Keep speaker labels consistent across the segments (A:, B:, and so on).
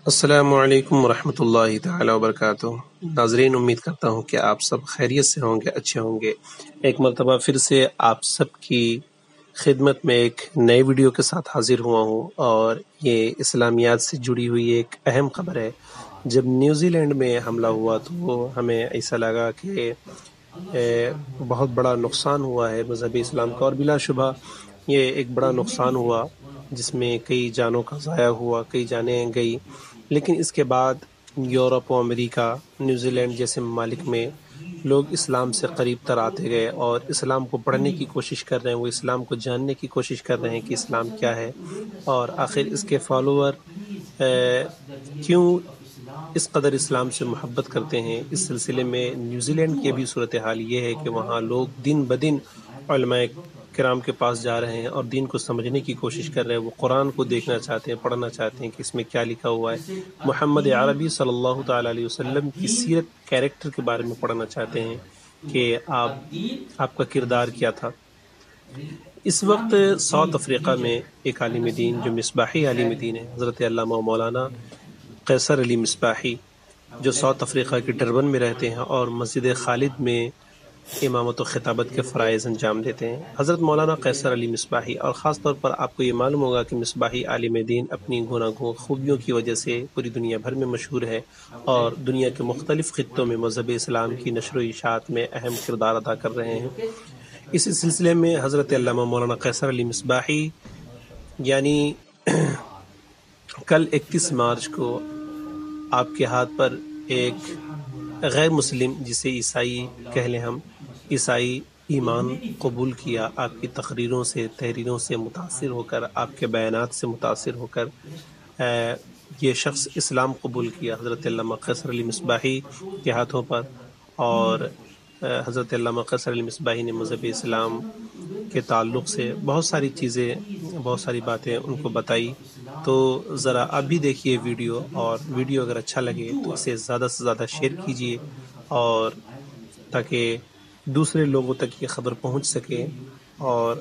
A: السلام علیکم ورحمۃ اللہ تعالی وبرکاتہ۔ ناظرین، امید کرتا ہوں کہ آپ سب خیریت سے ہوں گے، اچھے ہوں گے۔ ایک مرتبہ پھر سے آپ سب کی خدمت میں ایک نئے ویڈیو کے ساتھ حاضر ہوا ہوں، اور یہ اسلامیات سے جڑی ہوئی ایک اہم خبر ہے۔ جب نیوزی لینڈ میں حملہ ہوا تو ہمیں ایسا لگا کہ بہت بڑا نقصان ہوا ہے مذہب اسلام کا، اور بلا شبہ یہ ایک بڑا نقصان ہوا جس میں کئی جانوں کا ضائع ہوا، کئی جانیں گئی۔ لیکن اس کے بعد یورپ و امریکہ، نیوزی لینڈ جیسے ممالک میں لوگ اسلام سے قریب تر آتے گئے اور اسلام کو پڑھنے کی کوشش کر رہے ہیں، وہ اسلام کو جاننے کی کوشش کر رہے ہیں کہ اسلام کیا ہے، اور آخر اس کے فالوور کیوں اس قدر اسلام سے محبت کرتے ہیں۔ اس سلسلے میں نیوزی لینڈ کی بھی صورتحال یہ ہے کہ وہاں لوگ دن بدن علماء کرام کے پاس جا رہے ہیں اور دین کو سمجھنے کی کوشش کر رہے ہیں۔ وہ قرآن کو دیکھنا چاہتے ہیں، پڑھنا چاہتے ہیں کہ اس میں کیا لکھا ہوا ہے۔ محمد عربی صلی اللہ تعالی علیہ وسلم کی سیرت، کیریکٹر کے بارے میں پڑھنا چاہتے ہیں کہ آپ کا کردار کیا تھا۔ اس وقت ساؤتھ افریقہ میں ایک عالم دین جو مصباحی عالم دین ہے، حضرت علامہ مولانا قیصر علی مصباحی، جو ساؤتھ افریقہ کے ڈربن میں رہتے ہیں اور مسجد خالد میں امامت و خطابت کے فرائض انجام دیتے ہیں۔ حضرت مولانا قیصر علی مصباحی، اور خاص طور پر آپ کو یہ معلوم ہوگا کہ مصباحی عالم دین اپنی گوناگون خوبیوں کی وجہ سے پوری دنیا بھر میں مشہور ہے، اور دنیا کے مختلف خطوں میں مذہب اسلام کی نشر و اشاعت میں اہم کردار ادا کر رہے ہیں۔ اسی سلسلے میں حضرت علامہ مولانا قیصر علی مصباحی یعنی کل 31 مارچ کو آپ کے ہاتھ پر ایک غیر مسلم، جسے عیسائی کہہ لیں ہم، عیسائی ایمان قبول کیا، آپ کی تقریروں سے، تحریروں سے متاثر ہو کر، آپ کے بیانات سے متاثر ہو کر یہ شخص اسلام قبول کیا حضرت علامہ قیصر علی مصباحی کے ہاتھوں پر، اور حضرت علامہ قیصر علی مصباحی نے مذہب اسلام کے تعلق سے بہت ساری چیزیں، بہت ساری باتیں ان کو بتائی۔ تو ذرا آپ بھی دیکھیے ویڈیو، اور ویڈیو اگر اچھا لگے تو اسے زیادہ سے زیادہ شیئر کیجیے، اور تاکہ دوسرے لوگوں تک یہ خبر پہنچ سکے، اور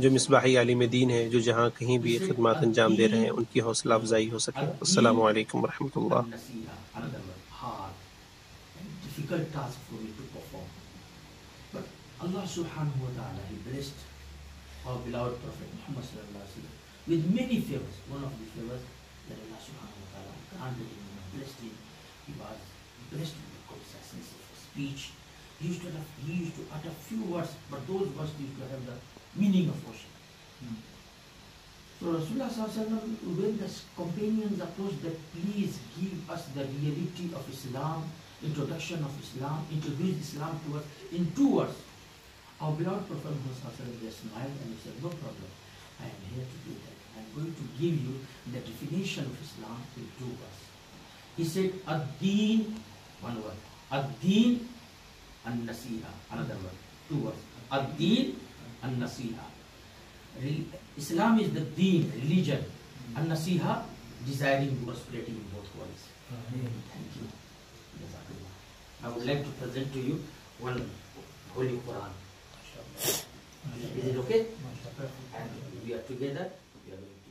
A: جو مصباحی عالم دین ہے، جو جہاں کہیں بھی خدمات انجام دے رہے ہیں، ان کی حوصلہ افزائی ہو سکے۔ السلام علیکم ورحمۃ اللہ۔
B: Allah subhanahu wa ta'ala, He blessed our beloved Prophet Muhammad sallallahu alaihi wasallam with many favors. One of the favors that Allah subhanahu wa ta'ala granted him and blessed him, he was blessed with the conciseness of speech. He used to utter few words, but those words used to have the meaning of ocean. So Rasulullah sallallahu alaihi wasallam, when the companions approached that, please give us the reality of Islam, introduction of Islam, introduce Islam to us in 2 words. Our beloved Prophet Muhammad smiled and he said, no problem, I am here to do that. I am going to give you the definition of Islam in 2 words. He said, ad-deen, 1 word, ad-deen an-nasiha, another word, 2 words, ad-deen an-nasiha. Islam is the deen, religion, an-nasiha, desiring prosperity in both worlds. Thank you. I would like to present to you one Holy Quran. Is it okay? And we are together. We are going